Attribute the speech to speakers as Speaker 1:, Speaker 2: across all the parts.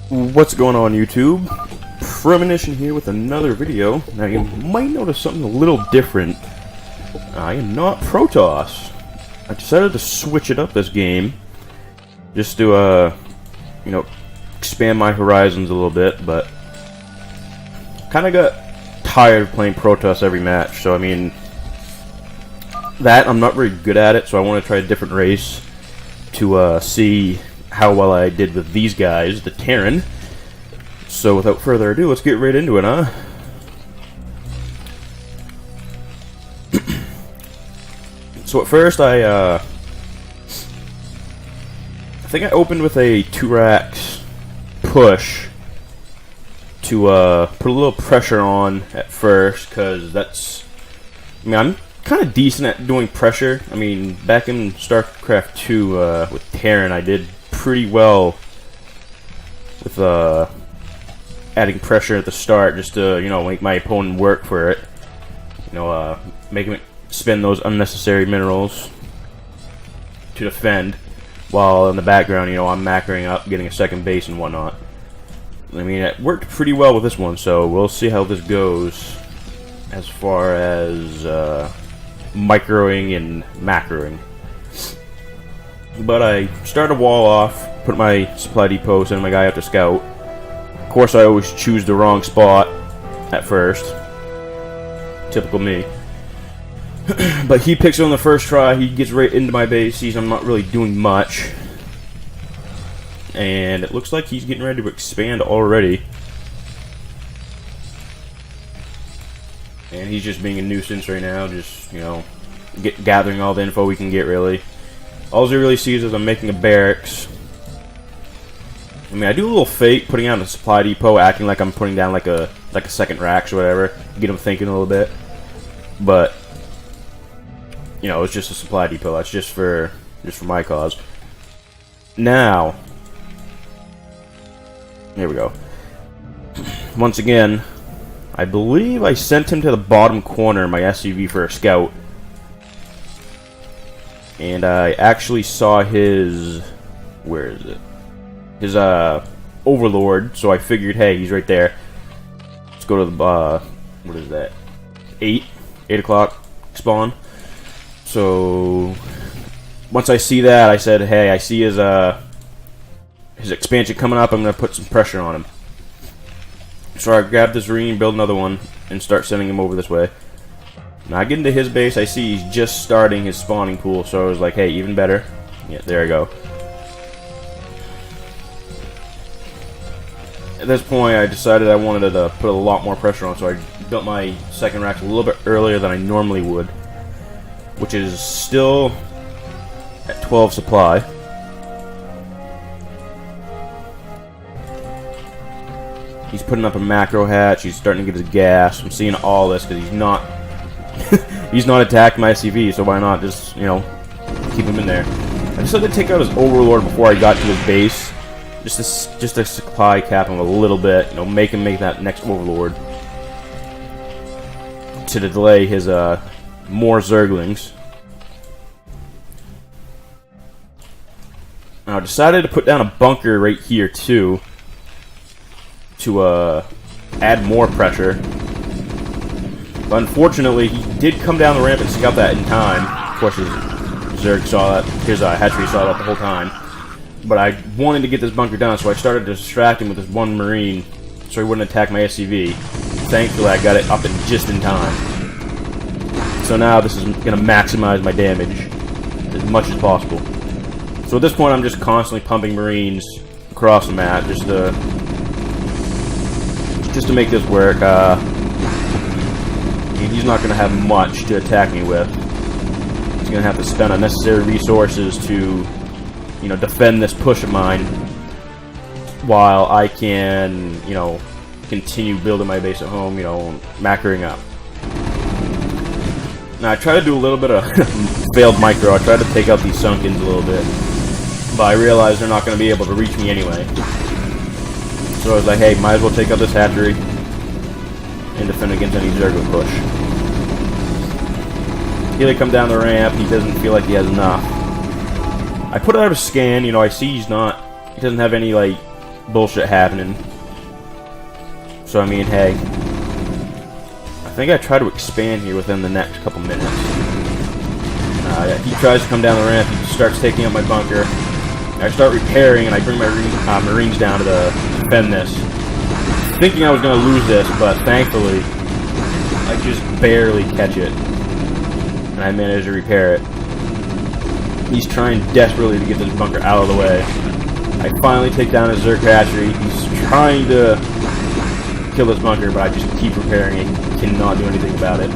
Speaker 1: What's going on, YouTube? Premonition here with another video. Now you might notice something a little different. I am not Protoss. I decided to switch it up this game, just to expand my horizons a little bit. But kind of got tired of playing Protoss every match. So I mean, I'm not very good at it. So I want to try a different race to see how well I did with these guys, the Terran. So without further ado, let's get right into it, huh? So at first I think I opened with a 2-racks push to put a little pressure on at first, because I'm kind of decent at doing pressure. I mean, back in Starcraft 2 with Terran, I did pretty well with adding pressure at the start, just to make my opponent work for it. Make him spend those unnecessary minerals to defend, while in the background, I'm macroing up, getting a second base and whatnot. I mean, it worked pretty well with this one, so we'll see how this goes as far as microing and macroing. But I started a wall off, put my supply depot, send my guy out to scout. Of course, I always choose the wrong spot at first. Typical me. But he picks it on the first try, he gets right into my base, sees I'm not really doing much. And it looks like he's getting ready to expand already. And he's just being a nuisance right now, just, gathering all the info we can get, really. All he really sees is I'm making a barracks. I mean, I do a little fake, putting out a supply depot, acting like I'm putting down like a second racks or whatever, get him thinking a little bit. But it's just a supply depot. That's just for my cause. Now, there we go. Once again, I believe I sent him to the bottom corner of my SUV for a scout. And I actually saw his... where is it? His, overlord, so I figured, hey, he's right there. Let's go to the, what is that? 8 o'clock spawn. So, once I see that, I said, hey, I see his expansion coming up, I'm gonna put some pressure on him. So I grabbed this ring, build another one, and start sending him over this way. Now I get into his base, I see he's just starting his spawning pool, so I was like, hey, even better. Yeah, there I go. At this point, I decided I wanted to put a lot more pressure on, so I built my second racks a little bit earlier than I normally would, which is still at 12 supply. He's putting up a macro hatch, he's starting to get his gas. I'm seeing all this because he's not he's not attacking my SCV, so why not just, keep him in there. I decided to take out his overlord before I got to his base. Just to supply cap him a little bit, make him make that next overlord to delay his more zerglings. Now I decided to put down a bunker right here too, to add more pressure. But unfortunately, he did come down the ramp and scout that in time. Of course, his Zerg saw that, his hatchery saw that the whole time. But I wanted to get this bunker down, so I started to distract him with this one Marine, so he wouldn't attack my SCV. Thankfully, I got it up and just in time. So now this is going to maximize my damage as much as possible. So at this point, I'm just constantly pumping Marines across the map, just to make this work. He's not going to have much to attack me with. He's going to have to spend unnecessary resources to defend this push of mine, while I can, continue building my base at home, macroing up. Now, I try to do a little bit of failed micro. I try to take out these Sunkens a little bit, but I realized they're not going to be able to reach me anyway. So I was like, hey, might as well take out this hatchery and defend against any Zergo push. Here they come down the ramp. He doesn't feel like he has enough. I put out a scan, I see he doesn't have any, bullshit happening. So I mean, hey, I think I try to expand here within the next couple minutes. Yeah, he tries to come down the ramp. He starts taking out my bunker. I start repairing, and I bring my Marines down to defend this, thinking I was going to lose this, but thankfully, I just barely catch it, and I manage to repair it. He's trying desperately to get this bunker out of the way. I finally take down his Zerg hatchery. He's trying to kill this bunker, but I just keep repairing it. Cannot do anything about it.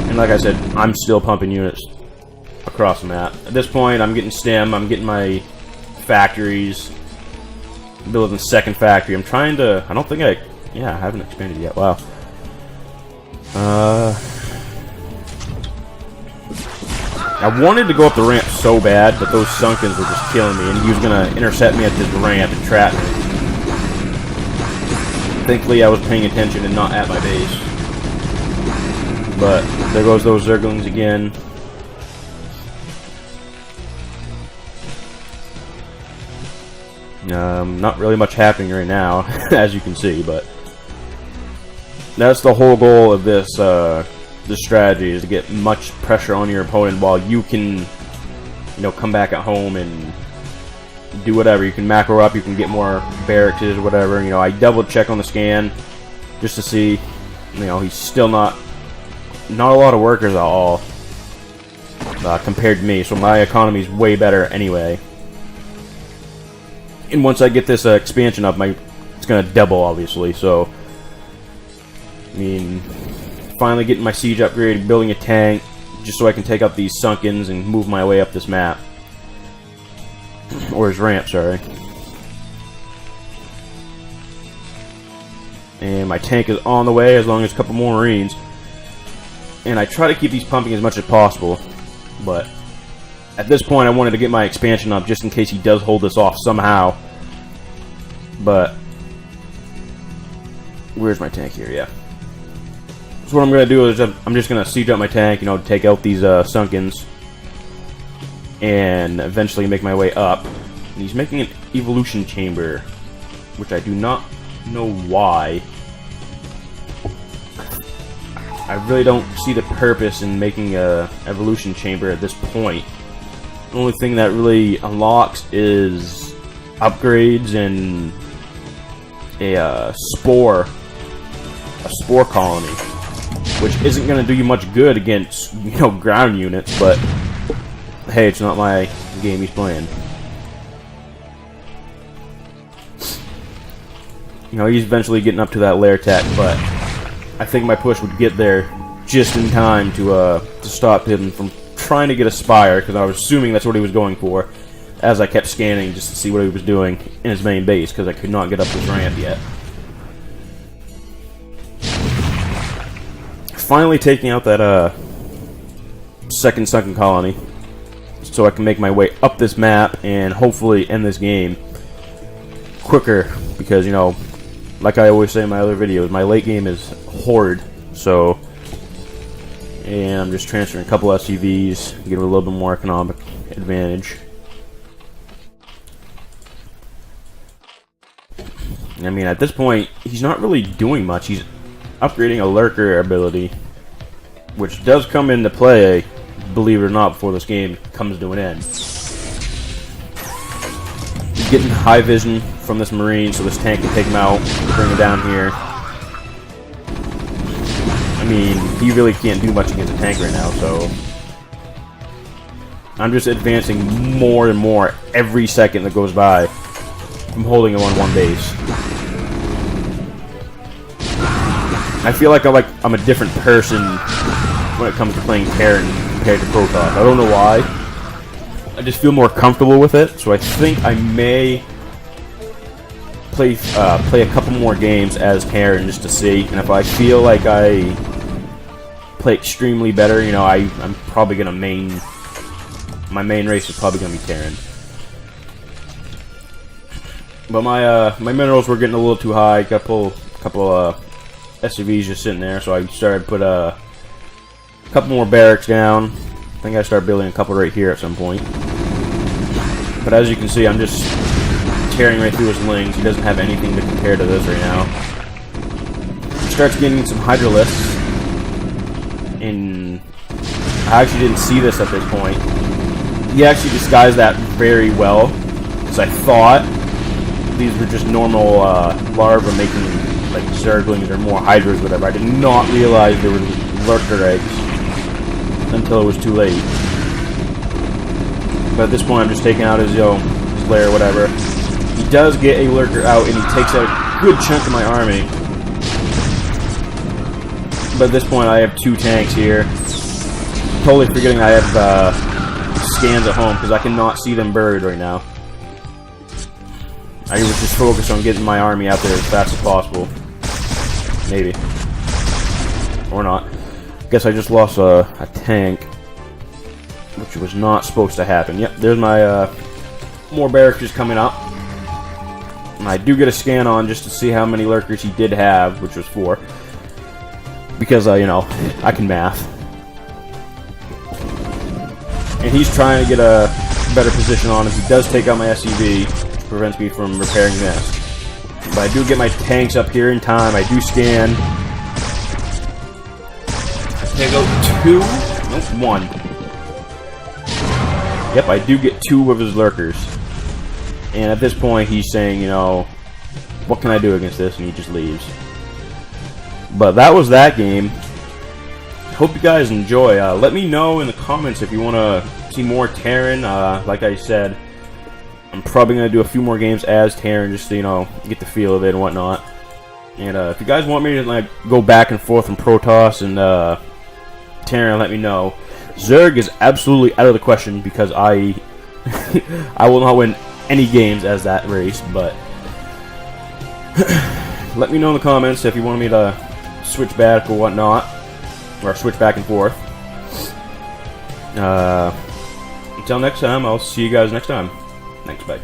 Speaker 1: And like I said, I'm still pumping units across the map. At this point, I'm getting STEM, I'm getting my factories, building the second factory. I'm trying to, I haven't expanded yet, wow. I wanted to go up the ramp so bad, but those Sunkens were just killing me, and he was going to intercept me at this ramp and trap me. Thankfully, I was paying attention and not at my base. But there goes those Zerglings again. Not really much happening right now, as you can see, but that's the whole goal of this this strategy, is to get much pressure on your opponent while you can, you know, come back at home and do whatever. You can macro up, you can get more barracks or whatever. You know, I double check on the scan just to see, you know, he's still not a lot of workers at all compared to me, so my economy is way better anyway. And once I get this expansion up, it's gonna double, obviously. So, I mean, finally getting my siege upgrade, building a tank, just so I can take out these Sunkens and move my way up this map. Or his ramp, sorry. And my tank is on the way, as long as a couple more Marines. And I try to keep these pumping as much as possible, but at this point I wanted to get my expansion up just in case he does hold this off somehow. But where's my tank here? Yeah. So what I'm going to do is I'm just going to siege up my tank, you know, take out these Sunkens, and eventually make my way up. And he's making an evolution chamber, which I do not know why. I really don't see the purpose in making a evolution chamber at this point. The only thing that really unlocks is upgrades and a spore colony, which isn't going to do you much good against, you know, ground units, but hey, it's not my game he's playing. You know, he's eventually getting up to that lair tech, but I think my push would get there just in time to stop him from trying to get a spire, because I was assuming that's what he was going for, as I kept scanning just to see what he was doing in his main base, because I could not get up this ramp yet. Finally taking out that second sunken colony, so I can make my way up this map and hopefully end this game quicker, because, you know, like I always say in my other videos, my late game is horde. So, and I'm just transferring a couple SCVs, give it a little bit more economic advantage. I mean, at this point, he's not really doing much. He's upgrading a lurker ability, which does come into play, believe it or not, before this game comes to an end. He's getting high vision from this Marine, so this tank can take him out, bring him down here. I mean, he really can't do much against a tank right now, so I'm just advancing more and more every second that goes by from holding him on one base. I feel like I'm a different person when it comes to playing Terran compared to Protoss. I don't know why. I just feel more comfortable with it, so I think I may play a couple more games as Terran just to see, and if I feel like I play extremely better, you know, I'm probably gonna my main race is probably gonna be Terran. But my minerals were getting a little too high. Got to pull a couple SCVs just sitting there, so I started to put a couple more barracks down. I think I started building a couple right here at some point. But as you can see, I'm just tearing right through his lings. He doesn't have anything to compare to this right now. He starts getting some Hydralisks. And I actually didn't see this at this point. He actually disguised that very well. Because I thought these were just normal larvae making like zerglings or more hydras, whatever. I did not realize they were lurker eggs until it was too late. But at this point, I'm just taking out his lair, whatever. He does get a lurker out, and he takes out a good chunk of my army. But at this point, I have 2 tanks here. Totally forgetting I have scans at home because I cannot see them buried right now. I was just focused on getting my army out there as fast as possible. Maybe. Or not. Guess I just lost a tank. Which was not supposed to happen. Yep, there's my more barracks just coming up. And I do get a scan on just to see how many lurkers he did have, which was 4. Because, you know, I can math. And he's trying to get a better position on him. He does take out my SCV, which prevents me from repairing this. But I do get my tanks up here in time. I do scan. I take out 2. Nope, 1. Yep, I do get 2 of his lurkers. And at this point, he's saying, you know, what can I do against this? And he just leaves. But that was that game. Hope you guys enjoy. Let me know in the comments if you want to see more Terran. Like I said, I'm probably going to do a few more games as Terran just to, you know, get the feel of it and whatnot. And if you guys want me to like go back and forth from Protoss and Terran, let me know. Zerg is absolutely out of the question because I will not win any games as that race, but let me know in the comments if you want me to switch back or whatnot, or switch back and forth. Until next time, I'll see you guys next time. Thanks, bye.